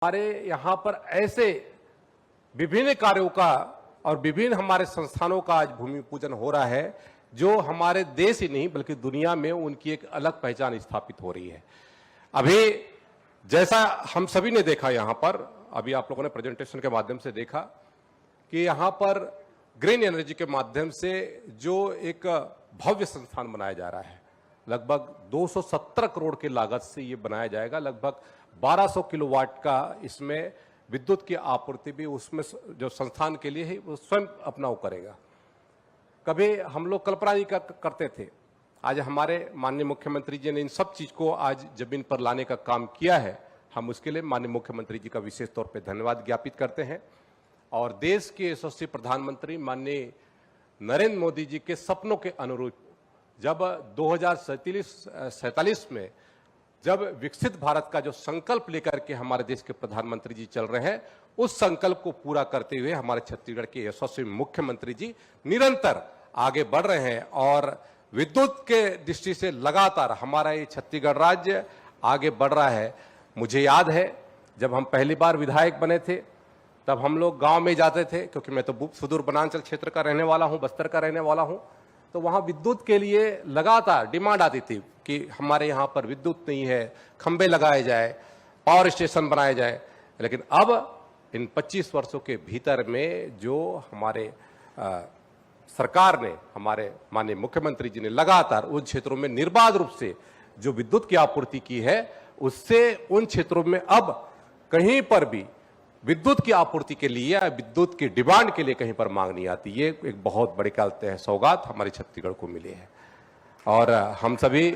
हमारे यहाँ पर ऐसे विभिन्न कार्यों का और विभिन्न हमारे संस्थानों का आज भूमि पूजन हो रहा है जो हमारे देश ही नहीं बल्कि दुनिया में उनकी एक अलग पहचान स्थापित हो रही है। अभी जैसा हम सभी ने देखा यहाँ पर, अभी आप लोगों ने प्रेजेंटेशन के माध्यम से देखा कि यहाँ पर ग्रीन एनर्जी के माध्यम से जो एक भव्य संस्थान बनाया जा रहा है, लगभग 270 करोड़ की लागत से ये बनाया जाएगा। लगभग 1200 किलोवाट का इसमें विद्युत की आपूर्ति भी उसमें जो संस्थान के लिए है वो स्वयं अपना वो करेगा। कभी हम लोग कल्पना नहीं करते थे, आज हमारे माननीय मुख्यमंत्री जी ने इन सब चीज को आज जमीन पर लाने का काम किया है। हम उसके लिए माननीय मुख्यमंत्री जी का विशेष तौर पे धन्यवाद ज्ञापित करते हैं। और देश के यशस्वी प्रधानमंत्री माननीय नरेंद्र मोदी जी के सपनों के अनुरूप जब 2047 में जब विकसित भारत का जो संकल्प लेकर के हमारे देश के प्रधानमंत्री जी चल रहे हैं, उस संकल्प को पूरा करते हुए हमारे छत्तीसगढ़ के यशस्वी मुख्यमंत्री जी निरंतर आगे बढ़ रहे हैं। और विद्युत के दृष्टि से लगातार हमारा ये छत्तीसगढ़ राज्य आगे बढ़ रहा है। मुझे याद है जब हम पहली बार विधायक बने थे तब हम लोग गांव में जाते थे, क्योंकि मैं तो सुदूर वनांचल क्षेत्र का रहने वाला हूं, बस्तर का रहने वाला हूं, तो वहां विद्युत के लिए लगातार डिमांड आती थी कि हमारे यहाँ पर विद्युत नहीं है, खंबे लगाए जाए, पावर स्टेशन बनाए जाए। लेकिन अब इन 25 वर्षों के भीतर में जो हमारे सरकार ने, हमारे माननीय मुख्यमंत्री जी ने लगातार उन क्षेत्रों में निर्बाध रूप से जो विद्युत की आपूर्ति की है, उससे उन क्षेत्रों में अब कहीं पर भी विद्युत की आपूर्ति के लिए या विद्युत की डिमांड के लिए कहीं पर मांग नहीं आती। ये एक बहुत बड़ी कहते हैं सौगात हमारे छत्तीसगढ़ को मिली है। और हम सभी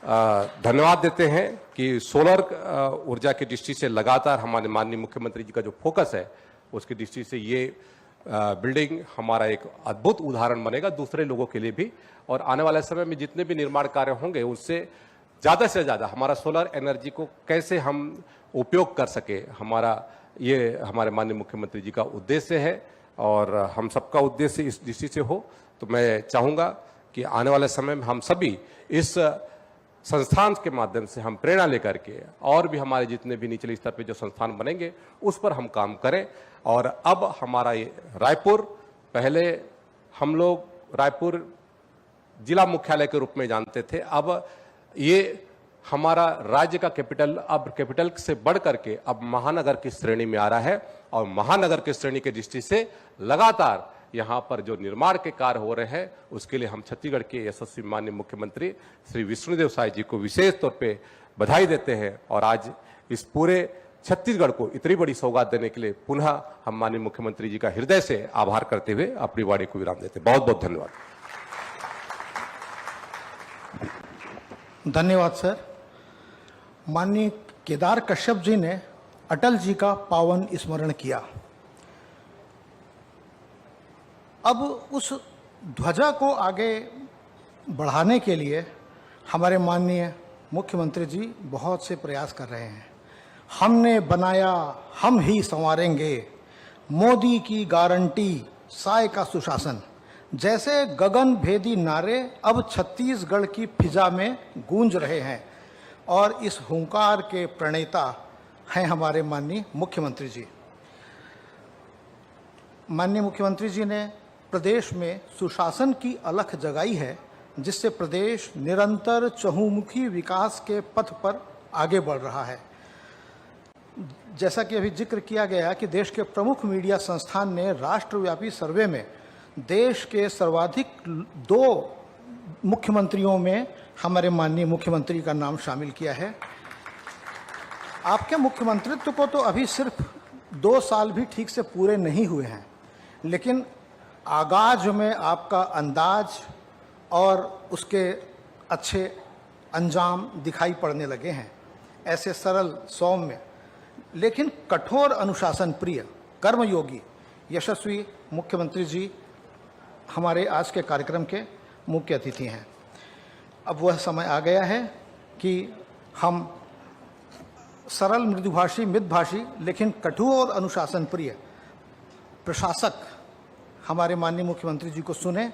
धन्यवाद देते हैं कि सोलर ऊर्जा की दृष्टि से लगातार हमारे माननीय मुख्यमंत्री जी का जो फोकस है उसकी दृष्टि से ये बिल्डिंग हमारा एक अद्भुत उदाहरण बनेगा दूसरे लोगों के लिए भी। और आने वाले समय में जितने भी निर्माण कार्य होंगे उससे ज़्यादा से ज़्यादा हमारा सोलर एनर्जी को कैसे हम उपयोग कर सके, ये हमारे माननीय मुख्यमंत्री जी का उद्देश्य है और हम सबका उद्देश्य इस दृष्टि से हो। तो मैं चाहूँगा कि आने वाले समय में हम सभी इस संस्थान के माध्यम से हम प्रेरणा लेकर के और भी हमारे जितने भी निचले स्तर पे जो संस्थान बनेंगे उस पर हम काम करें। और अब हमारा ये रायपुर, पहले हम लोग रायपुर जिला मुख्यालय के रूप में जानते थे, अब ये हमारा राज्य का कैपिटल अब कैपिटल से बढ़ करके अब महानगर की श्रेणी में आ रहा है। और महानगर की श्रेणी की दृष्टि से लगातार यहाँ पर जो निर्माण के कार्य हो रहे हैं उसके लिए हम छत्तीसगढ़ के यशस्वी माननीय मुख्यमंत्री श्री विष्णुदेव साय जी को विशेष तौर पे बधाई देते हैं। और आज इस पूरे छत्तीसगढ़ को इतनी बड़ी सौगात देने के लिए पुनः हम माननीय मुख्यमंत्री जी का हृदय से आभार करते हुए अपनी वाणी को विराम देते हैं। बहुत बहुत धन्यवाद। धन्यवाद सर। माननीय केदार कश्यप जी ने अटल जी का पावन स्मरण किया। अब उस ध्वजा को आगे बढ़ाने के लिए हमारे माननीय मुख्यमंत्री जी बहुत से प्रयास कर रहे हैं। हमने बनाया हम ही संवारेंगे, मोदी की गारंटी, साय का सुशासन जैसे गगन भेदी नारे अब छत्तीसगढ़ की फिजा में गूंज रहे हैं। और इस हुंकार के प्रणेता हैं हमारे माननीय मुख्यमंत्री जी। माननीय मुख्यमंत्री जी ने प्रदेश में सुशासन की अलख जगाई है, जिससे प्रदेश निरंतर चहुमुखी विकास के पथ पर आगे बढ़ रहा है। जैसा कि अभी जिक्र किया गया कि देश के प्रमुख मीडिया संस्थान ने राष्ट्रव्यापी सर्वे में देश के सर्वाधिक 2 मुख्यमंत्रियों में हमारे माननीय मुख्यमंत्री का नाम शामिल किया है। आपके मुख्यमंत्रित्व को तो अभी सिर्फ 2 साल भी ठीक से पूरे नहीं हुए हैं, लेकिन आगाज में आपका अंदाज और उसके अच्छे अंजाम दिखाई पड़ने लगे हैं। ऐसे सरल, सौम्य लेकिन कठोर अनुशासन प्रिय, कर्मयोगी यशस्वी मुख्यमंत्री जी हमारे आज के कार्यक्रम के मुख्य अतिथि हैं। अब वह समय आ गया है कि हम सरल, मृदुभाषी, मितभाषी लेकिन कठोर अनुशासन प्रिय प्रशासक हमारे माननीय मुख्यमंत्री जी को सुने,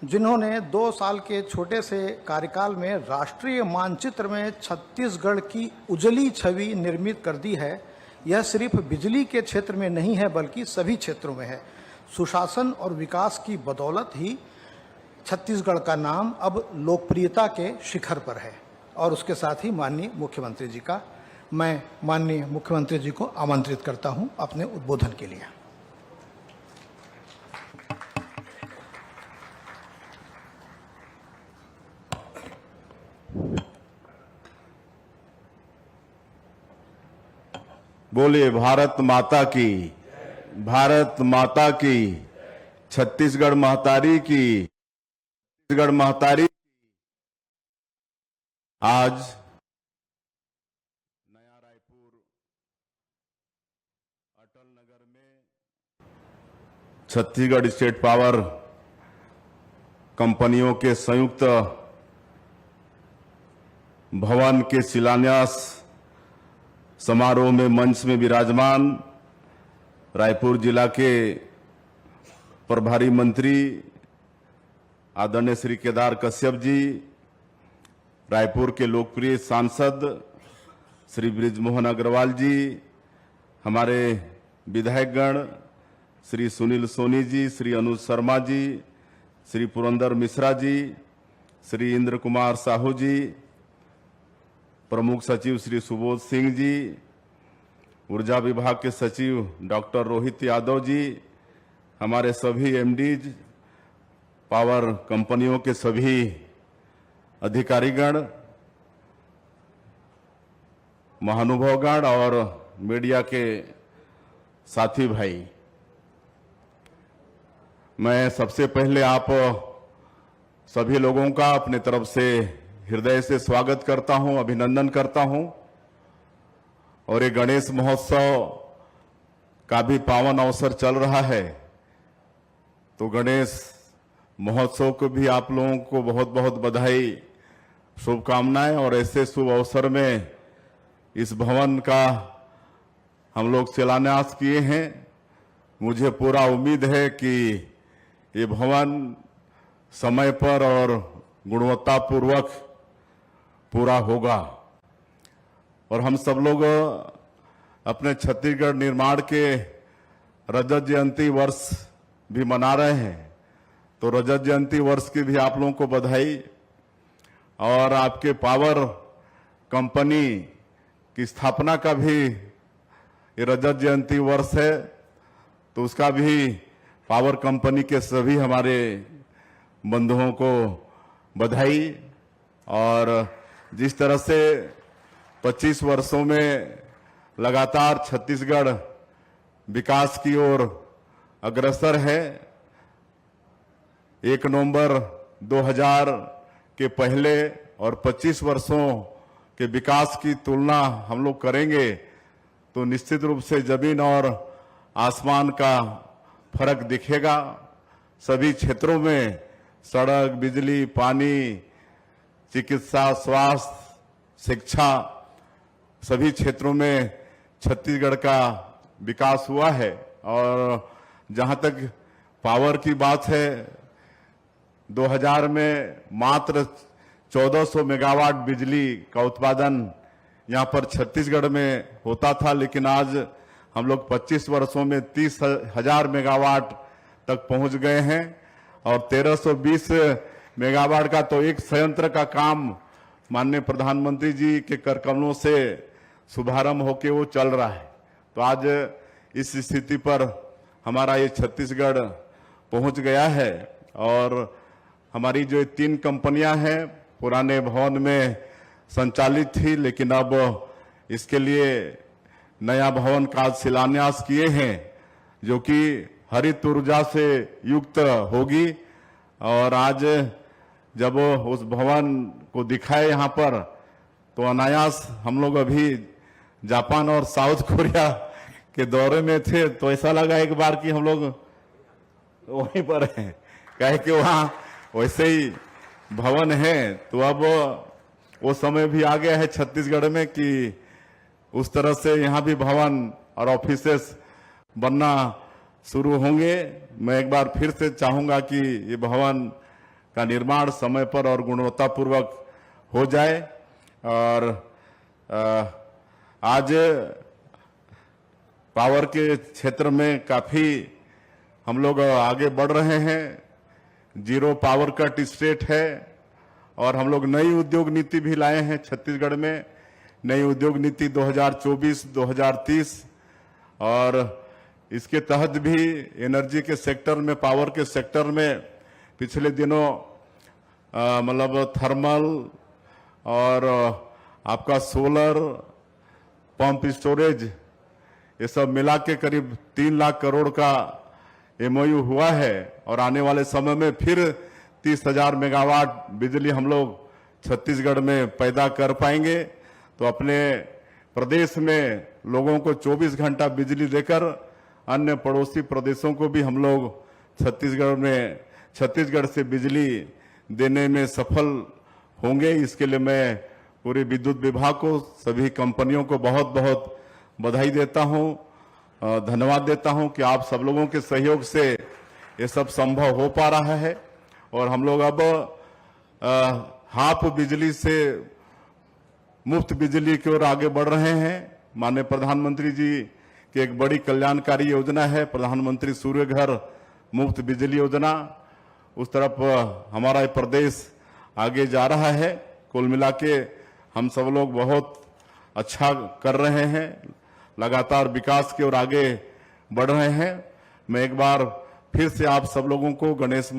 जिन्होंने 2 साल के छोटे से कार्यकाल में राष्ट्रीय मानचित्र में छत्तीसगढ़ की उजली छवि निर्मित कर दी है। यह सिर्फ बिजली के क्षेत्र में नहीं है बल्कि सभी क्षेत्रों में है। सुशासन और विकास की बदौलत ही छत्तीसगढ़ का नाम अब लोकप्रियता के शिखर पर है। और उसके साथ ही माननीय मुख्यमंत्री जी का मैं माननीय मुख्यमंत्री जी को आमंत्रित करता हूं अपने उद्बोधन के लिए। बोलिए भारत माता की, भारत माता की, छत्तीसगढ़ महतारी की, छत्तीसगढ़ महतारी। आज नया रायपुर अटल नगर में छत्तीसगढ़ स्टेट पावर कंपनियों के संयुक्त भवन के शिलान्यास समारोह में मंच में विराजमान रायपुर जिला के प्रभारी मंत्री आदरणीय श्री केदार कश्यप जी, रायपुर के लोकप्रिय सांसद श्री बृजमोहन अग्रवाल जी, हमारे विधायकगण श्री सुनील सोनी जी, श्री अनुज शर्मा जी, श्री पुरंदर मिश्रा जी, श्री इंद्र कुमार साहू जी, प्रमुख सचिव श्री सुबोध सिंह जी, ऊर्जा विभाग के सचिव डॉक्टर रोहित यादव जी, हमारे सभी एमडीज, पावर कंपनियों के सभी अधिकारीगण, महानुभावगण और मीडिया के साथी भाई, मैं सबसे पहले आप सभी लोगों का अपने तरफ से हृदय से स्वागत करता हूं, अभिनंदन करता हूं। और ये गणेश महोत्सव का भी पावन अवसर चल रहा है, तो गणेश महोत्सव को भी आप लोगों को बहुत बहुत बधाई, शुभकामनाएं। और ऐसे शुभ अवसर में इस भवन का हम लोग शिलान्यास किए हैं। मुझे पूरा उम्मीद है कि ये भवन समय पर और गुणवत्तापूर्वक पूरा होगा। और हम सब लोग अपने छत्तीसगढ़ निर्माण के रजत जयंती वर्ष भी मना रहे हैं, तो रजत जयंती वर्ष की भी आप लोगों को बधाई। और आपके पावर कंपनी की स्थापना का भी ये रजत जयंती वर्ष है, तो उसका भी पावर कंपनी के सभी हमारे बंधुओं को बधाई। और जिस तरह से 25 वर्षों में लगातार छत्तीसगढ़ विकास की ओर अग्रसर है, 1 नवंबर 2000 के पहले और 25 वर्षों के विकास की तुलना हम लोग करेंगे तो निश्चित रूप से जमीन और आसमान का फर्क दिखेगा। सभी क्षेत्रों में सड़क, बिजली, पानी, चिकित्सा, स्वास्थ्य, शिक्षा, सभी क्षेत्रों में छत्तीसगढ़ का विकास हुआ है। और जहां तक पावर की बात है, 2000 में मात्र 1400 मेगावाट बिजली का उत्पादन यहां पर छत्तीसगढ़ में होता था, लेकिन आज हम लोग 25 वर्षों में 30,000 मेगावाट तक पहुंच गए हैं। और 1320 मेगावाट का तो एक संयंत्र का काम माननीय प्रधानमंत्री जी के कर कमलों से शुभारंभ होके वो चल रहा है। तो आज इस स्थिति पर हमारा ये छत्तीसगढ़ पहुंच गया है। और हमारी जो 3 कंपनियां हैं पुराने भवन में संचालित थी, लेकिन अब इसके लिए नया भवन का शिलान्यास किए हैं जो कि हरित ऊर्जा से युक्त होगी। और आज जब उस भवन को दिखाए यहाँ पर, तो अनायास हम लोग अभी जापान और साउथ कोरिया के दौरे में थे, तो ऐसा लगा एक बार कि हम लोग वहीं पर हैं, कहे कि वहाँ वैसे ही भवन है। तो अब वो समय भी आ गया है छत्तीसगढ़ में कि उस तरह से यहाँ भी भवन और ऑफिसेस बनना शुरू होंगे। मैं एक बार फिर से चाहूंगा कि ये भवन का निर्माण समय पर और गुणवत्तापूर्वक हो जाए। और आज पावर के क्षेत्र में काफी हम लोग आगे बढ़ रहे हैं। जीरो पावर कट स्टेट है और हम लोग नई उद्योग नीति भी लाए हैं छत्तीसगढ़ में, नई उद्योग नीति 2024-2030, और इसके तहत भी एनर्जी के सेक्टर में, पावर के सेक्टर में पिछले दिनों मतलब थर्मल और आपका सोलर पंप स्टोरेज, ये सब मिला के करीब 3 लाख करोड़ का MOU हुआ है और आने वाले समय में फिर 30,000 मेगावाट बिजली हम लोग छत्तीसगढ़ में पैदा कर पाएंगे। तो अपने प्रदेश में लोगों को 24 घंटा बिजली देकर अन्य पड़ोसी प्रदेशों को भी हम लोग छत्तीसगढ़ से बिजली देने में सफल होंगे। इसके लिए मैं पूरे विद्युत विभाग को, सभी कंपनियों को बहुत बहुत बधाई देता हूं, धन्यवाद देता हूं कि आप सब लोगों के सहयोग से ये सब संभव हो पा रहा है। और हम लोग अब हाफ बिजली से मुफ्त बिजली की ओर आगे बढ़ रहे हैं। माननीय प्रधानमंत्री जी की एक बड़ी कल्याणकारी योजना है प्रधानमंत्री सूर्य घर मुफ्त बिजली योजना। उस तरफ हमारा ये प्रदेश आगे जा रहा है। कुल मिला के हम सब लोग बहुत अच्छा कर रहे हैं, लगातार विकास की ओर आगे बढ़ रहे हैं। मैं एक बार फिर से आप सब लोगों को गणेश